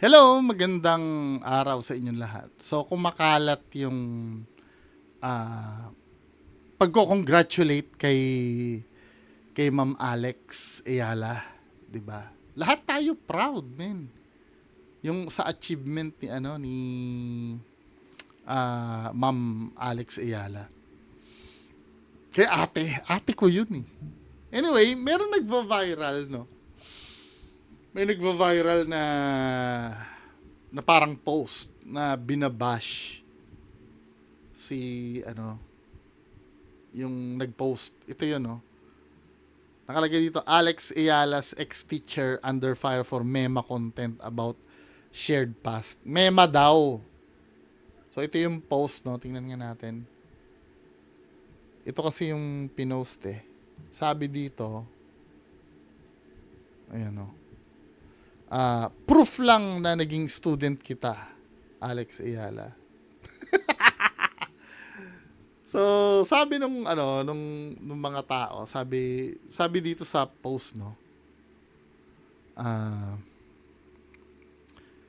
Hello, magandang araw sa inyong lahat. So, kumakalat yung ah, pagko-congratulate kay Ma'am Alex Ayala, 'di ba? Lahat tayo proud, men. Yung sa achievement ni Ma'am Alex Ayala. Kay ate ko yun eh. Anyway, meron nagva-viral, no? May nagva-viral na parang post na binabash si yung nag-post. Ito yun, no? Nakalagay dito, Alex Ayala's ex-teacher under fire for mema content about shared past. Mema daw. So, ito yung post, no? Tingnan nga natin. Ito kasi yung pinost eh. Sabi dito, ayan, no? Proof lang na naging student kita, Alex Ayala. So, sabi nung mga tao, sabi dito sa post, no.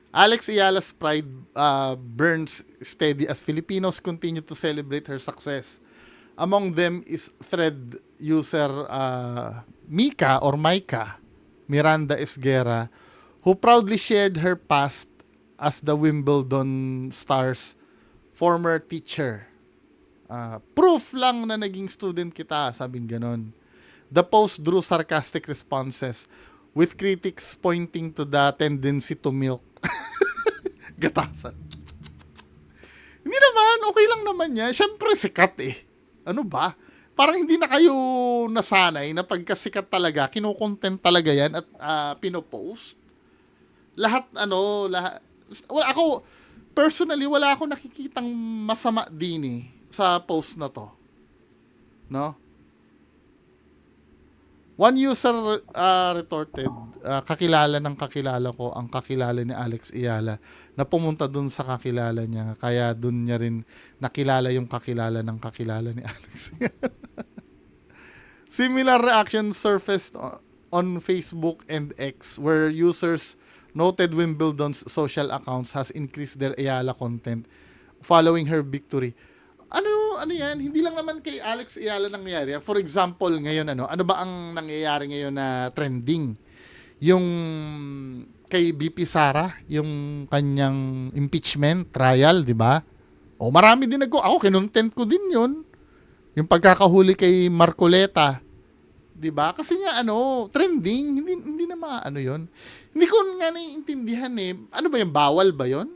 Alex Ayala's pride burns steady as Filipinos continue to celebrate her success. Among them is thread user Mika or Micah Miranda Esguera, who proudly shared her past as the Wimbledon star's former teacher. Proof lang na naging student kita, sabing ganon. The post drew sarcastic responses, with critics pointing to the tendency to milk gatasan. Hindi naman, okay lang naman yan. Siyempre, sikat eh. Ano ba? Parang hindi na kayo nasanay na pagkasikat talaga, kinukontent talaga yan at pinopost. Lahat, ako, personally, wala akong nakikitang masama din eh sa post na to. No? One user retorted, kakilala ng kakilala ko ang kakilala ni Alex Ayala na pumunta dun sa kakilala niya. Kaya dun niya rin nakilala yung kakilala ng kakilala ni Alex Ayala. Similar reaction surfaced on Facebook and X where users noted Wimbledon's social accounts has increased their Ayala content following her victory. Ano yan? Hindi lang naman kay Alex Ayala nangyayari. For example, ngayon ano ba ang nangyayari ngayon na trending? Yung kay BP Sara, yung kanyang impeachment trial, 'di ba? O marami din ako kinontent ko din 'yon. Yung pagkakahuli kay Marcoleta, 'di ba? Kasi nga trending, hindi na maano 'yon. Hindi ko nga naiintindihan eh. Ano ba 'yung bawal ba 'yon?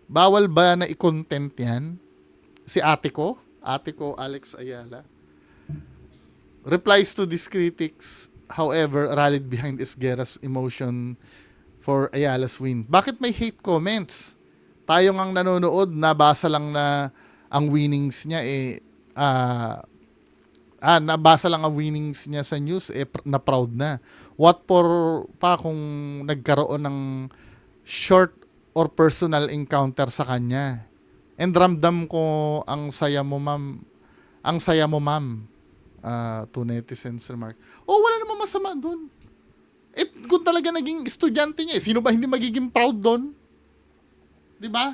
Bawal ba na i-content 'yan? Si ate ko Alex Ayala. Replies to these critics, however, rallied behind Esguera's emotion for Ayala's win. Bakit may hate comments? Tayo ngang nanonood, nabasa lang na ang winnings niya nabasa lang ang winnings niya sa news na proud na. What for pa kung nagkaroon ng short or personal encounter sa kanya? And ramdam ko ang saya mo, ma'am. Ang saya mo, ma'am. To netizens remark. Wala namang masama doon. Kung talaga naging estudyante niya, sino ba hindi magiging proud doon? 'Di ba?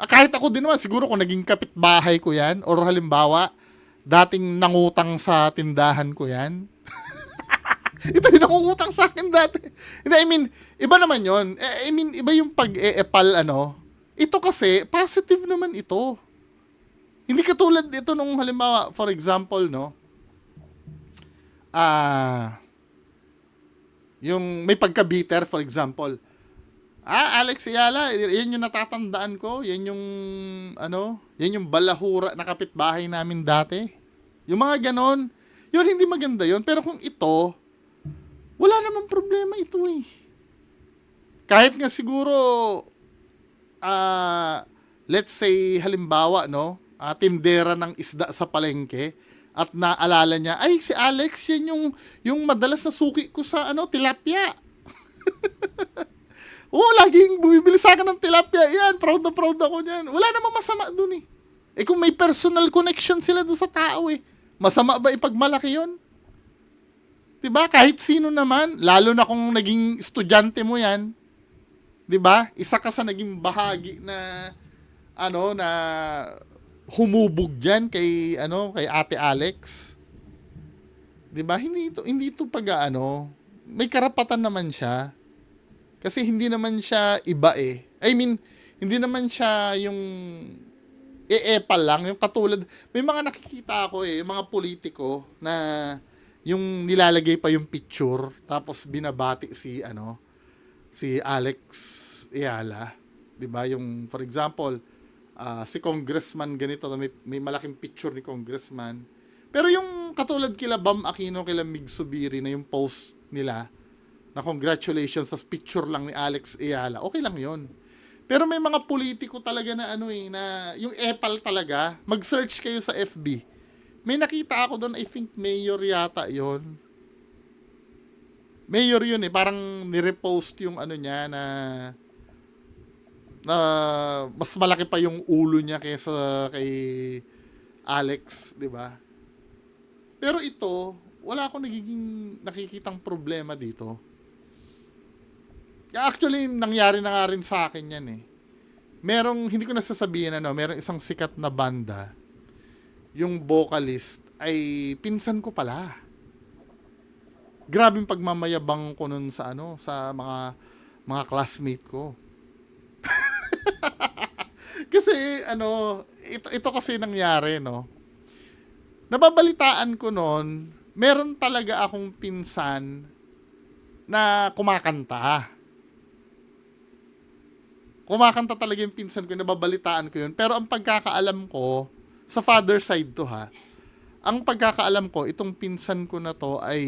Kahit ako din naman, siguro kung naging kapitbahay ko yan, or halimbawa, dating nangutang sa tindahan ko yan. Ito yung nangungutang sa akin dati. Hindi, iba naman yon. Iba yung pag-eepal, Ito kasi, positive naman ito. Hindi katulad ito nung halimbawa, for example, yung may pagka-bitter, for example. Alex Ayala, yan yung natatandaan ko. Yan yung balahura na kapitbahay namin dati. Yung mga ganon, yun hindi maganda yun. Pero kung ito, wala namang problema ito eh. Kahit nga siguro, let's say halimbawa tindera ng isda sa palengke at naalala niya, ay si Alex yan yung madalas na suki ko sa tilapia. Laging bumibili sa akin ng tilapia yan, proud na proud ako niyan. Wala namang masama dun eh. Kung may personal connection sila dun sa tao masama ba ipagmalaki yon? 'Di ba? Kahit sino naman, lalo na kung naging estudyante mo 'yan, 'di ba? Isa ka sa naging bahagi na na humubog diyan kay Ate Alex. 'Di ba? Hindi ito may karapatan naman siya. Kasi hindi naman siya iba eh. I mean, hindi naman siya yung epal lang, yung katulad, may mga nakikita ako yung mga politiko na yung nilalagay pa yung picture tapos binabati si Alex Ayala, 'di ba? Yung for example, si congressman ganito, may malaking picture ni congressman. Pero yung katulad kila Bam Aquino, kila Mig Subiri na yung post nila na congratulations sa picture lang ni Alex Ayala, okay lang yun. Pero may mga politiko talaga na na yung epal talaga. Mag-search kayo sa FB. May nakita ako doon, I think mayor yata yon. Mayor yun eh, parang nirepost yung niya na mas malaki pa yung ulo niya kaysa kay Alex, di ba? Pero ito, wala akong nakikitang problema dito. Actually, nangyari na nga rin sa akin yan eh. Hindi ko nasasabihin merong isang sikat na banda, yung vocalist ay pinsan ko pala. Grabing pagmamayabang ko nun sa mga classmate ko. Kasi ito kasi nangyari, no. Nababalitaan ko noon, meron talaga akong pinsan na kumakanta. Kumakanta talaga yung pinsan ko, nababalitaan ko yun. Pero ang pagkakaalam ko, sa father side to ha, ang pagkakaalam ko, itong pinsan ko na to ay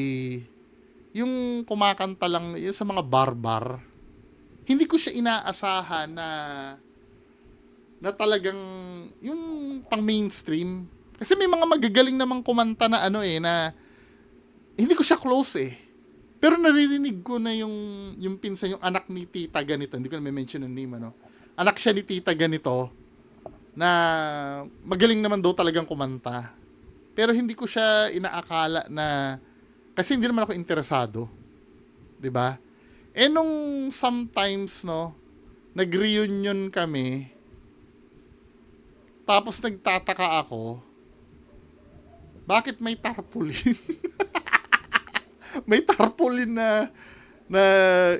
yung kumakanta lang yung sa mga bar-bar. Hindi ko siya inaasahan na talagang yung pang mainstream. Kasi may mga magagaling namang kumanta na na hindi ko siya close eh. Pero naririnig ko na yung pinsan, yung anak ni tita ganito, hindi ko na may mention ng name, anak siya ni tita ganito, na magaling naman daw talagang kumanta. Pero hindi ko siya inaakala kasi hindi naman ako interesado. 'Di ba? Nung sometimes, nag-reunion kami, tapos nagtataka ako, bakit may tarpaulin? May tarpaulin na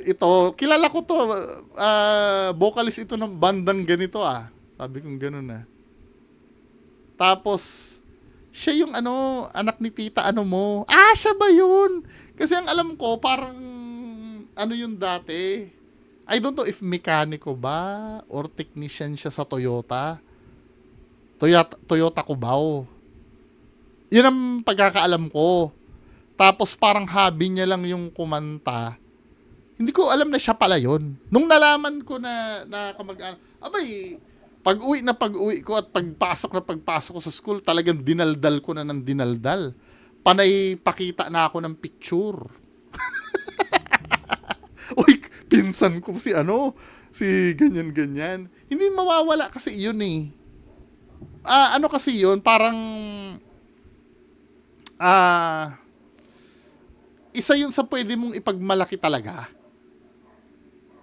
ito. Kilala ko to. Vocalist ito ng bandang ganito Sabi kong ganun Tapos, siya yung anak ni tita mo. Siya ba yun? Kasi ang alam ko, parang yun dati. I don't know if mekaniko ba or technician siya sa Toyota. Toyota Cubao. Yun ang pagkakaalam ko. Tapos parang hobby niya lang yung kumanta. Hindi ko alam na siya pala yun. Nung nalaman ko na abay, pag-uwi ko at pagpasok ko sa school, talagang dinaldal ko na ng dinaldal. Panay pakita na ako ng picture. Uy, pinsan ko si ganyan-ganyan. Hindi mawawala kasi yun eh. Kasi yun, parang isa yun sa pwede mong ipagmalaki talaga.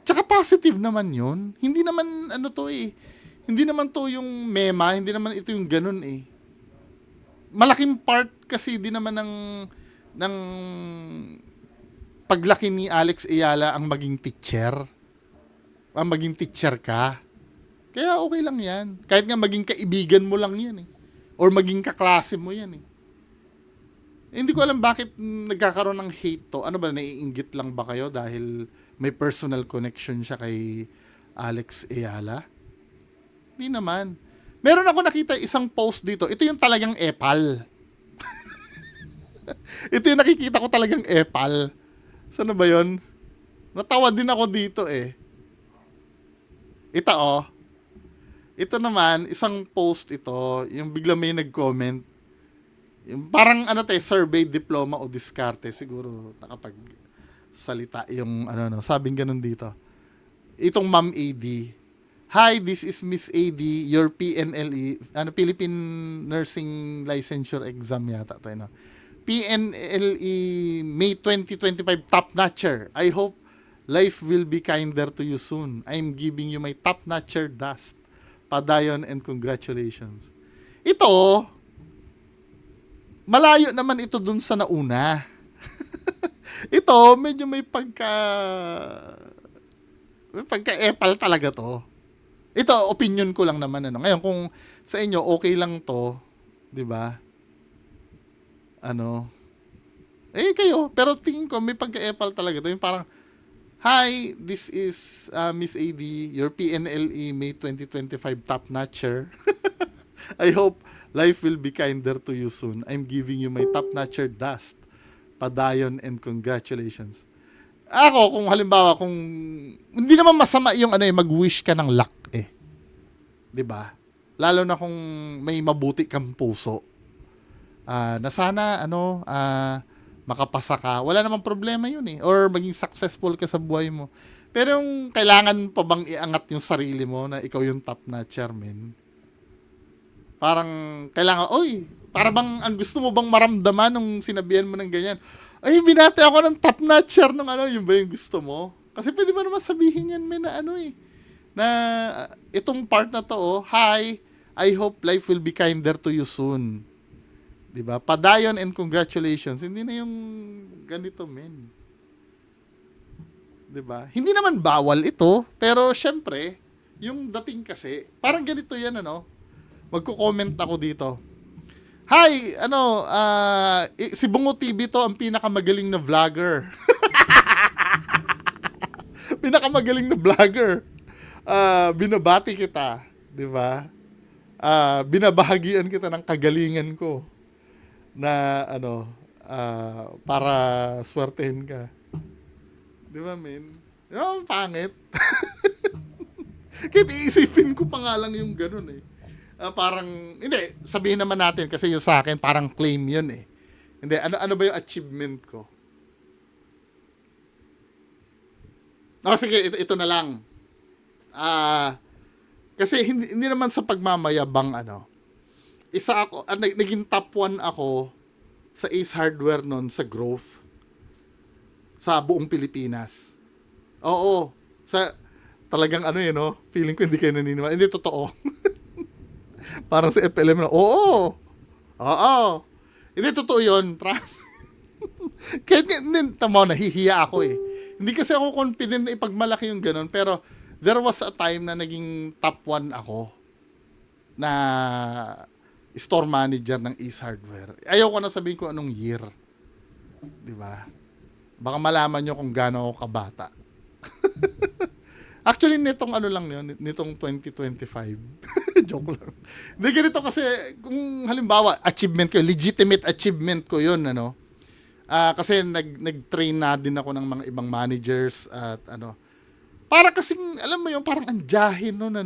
Tsaka positive naman yun. Hindi naman hindi naman to yung mema, hindi naman ito yung ganun eh. Malaking part kasi din naman ng paglaki ni Alex Ayala ang maging teacher. Ang maging teacher ka. Kaya okay lang yan. Kahit nga maging kaibigan mo lang yan eh. Or maging kaklase mo yan eh. Hindi ko alam bakit nagkakaroon ng hate to. Ano ba, naiinggit lang ba kayo dahil may personal connection siya kay Alex Ayala? Hindi naman. Meron ako nakita isang post dito. Ito yung talagang epal. Ito yung nakikita ko talagang epal. Saan ba yun? Natawa din ako dito eh. Ito Ito naman, isang post ito. Yung bigla may nag-comment. Yung parang survey, diploma o diskarte. Siguro nakapagsalita yung sabing ganun dito. Itong Ma'am AD. Hi, this is Miss AD, your PNLE, Philippine Nursing Licensure Exam yata to, PNLE May 2025 top notcher. I hope life will be kinder to you soon. I'm giving you my top notcher dust. Padayon and congratulations. Ito, malayo naman ito dun sa nauna. Ito, medyo may pagka-epal talaga to. Ito, opinion ko lang naman. Ano. Ngayon, kung sa inyo, okay lang to, di ba? Kayo. Pero tingin ko, may pagka-epal talaga to. Yung parang, hi, this is Miss AD, your PNLE May 2025 top notcher. I hope life will be kinder to you soon. I'm giving you my top notcher dust. Padayon and congratulations. Ako, kung halimbawa, kung hindi naman masama yung mag-wish ka ng luck 'di ba? Lalo na kung may mabuti kang puso. Na sana makapasa ka. Wala namang problema 'yun or maging successful ka sa buhay mo. Pero yung kailangan pa bang iangat yung sarili mo na ikaw yung top notcher, men? Parang kailangan, para bang ang gusto mo bang maramdaman nung sinabihan mo ng ganyan? Ay, binati ako ng top notcher ng yun ba yung gusto mo? Kasi pwede mo naman sabihin yan, men, na itong part na to, hi, I hope life will be kinder to you soon. Diba? Padayon and congratulations. Hindi na yung ganito, men. Diba? Hindi naman bawal ito, pero syempre, yung dating kasi, parang ganito yan, magko-comment ako dito. Hi, si Bungo TV to ang pinakamagaling na vlogger. Pinakamagaling na vlogger. Binabati kita, 'di ba? Binabahagian kita ng kagalingan ko na para swertehin ka. 'Di ba, men? Pangit. Kahit iisipin ko pa nga lang yung ganun parang, hindi, sabihin naman natin kasi yung sa akin, parang claim yun Hindi, ano ba yung achievement ko? Sige, ito na lang. Kasi hindi naman sa pagmamayabang, isa ako, naging top 1 ako sa Ace Hardware nun sa growth sa buong Pilipinas. Oo, talagang feeling ko hindi kayo naniniwala. Hindi, totoo. Parang sa FLM na, oo. Hindi, totoo yun. Kahit tamo, nahihiya ako Hindi kasi ako confident na ipagmalaki yung ganun. Pero, there was a time na naging top 1 ako na store manager ng Ace Hardware. Ayaw ko na sabihin ko anong year. Diba? Baka malaman nyo kung gaano ako kabata. Actually, nitong lang yun, nitong 2025. Joke lang. Hindi, ganito kasi, kung halimbawa, achievement ko, legitimate achievement ko yun, kasi nag-train na din ako ng mga ibang managers at para kasing, alam mo yung parang anjahin nun,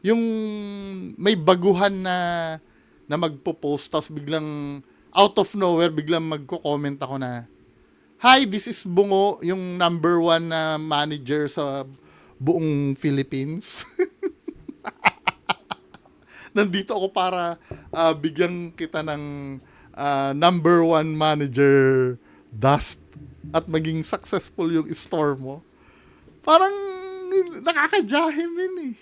yung may baguhan na magpo-post, tapos biglang, out of nowhere, biglang magko-comment ako na, hi, this is Bungo, yung number 1 na manager sa buong Philippines. Nandito ako para bigyan kita ng number 1 manager dust at maging successful yung store mo. Parang nakakajahim yun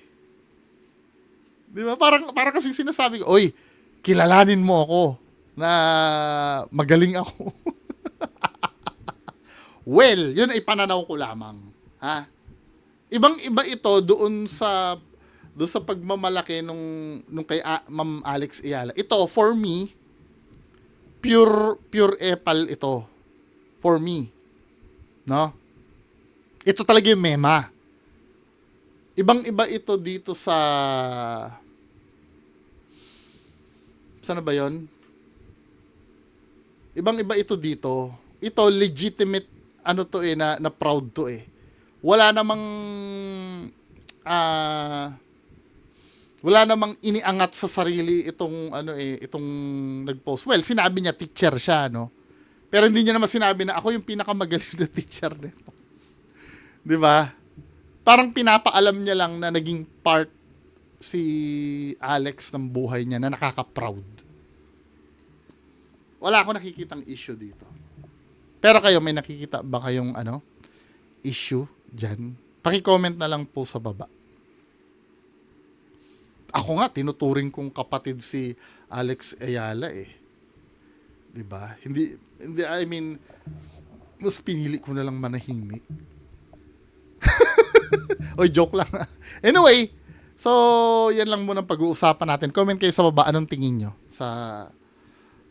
Di ba? Parang kasi sinasabi ko, oy, kilalanin mo ako na magaling ako. Well, yun ay pananaw ko lamang. Ha? Ibang-iba ito doon sa pagmamalaki nung kay Ma'am Alex Ayala. Ito, for me, pure epal ito. For me. No? Ito talaga yung mema. Ibang-iba ito dito sa... Saan ba yun? Ibang-iba ito dito. Ito, legitimate, na proud to wala namang iniangat sa sarili itong itong nag-post. Well, sinabi niya teacher siya, Pero hindi niya naman sinabi na ako yung pinakamagaling na teacher nito. 'Di ba? Parang pinapaalam niya lang na naging part si Alex ng buhay niya na nakaka-proud. Wala akong nakikitang issue dito. Pero kayo, may nakikita ba kayong issue dyan? Paki-comment na lang po sa baba. Ako nga, tinuturing kong kapatid si Alex Ayala eh. 'Di ba? Hindi, I mean, mas pinili ko na lang manahimik. Oy, joke lang. Anyway, so yan lang muna pag-uusapan natin. Comment kayo sa baba anong tingin nyo sa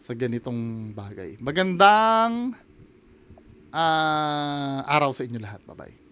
ganitong bagay. Magandang araw sa inyo lahat. Bye-bye.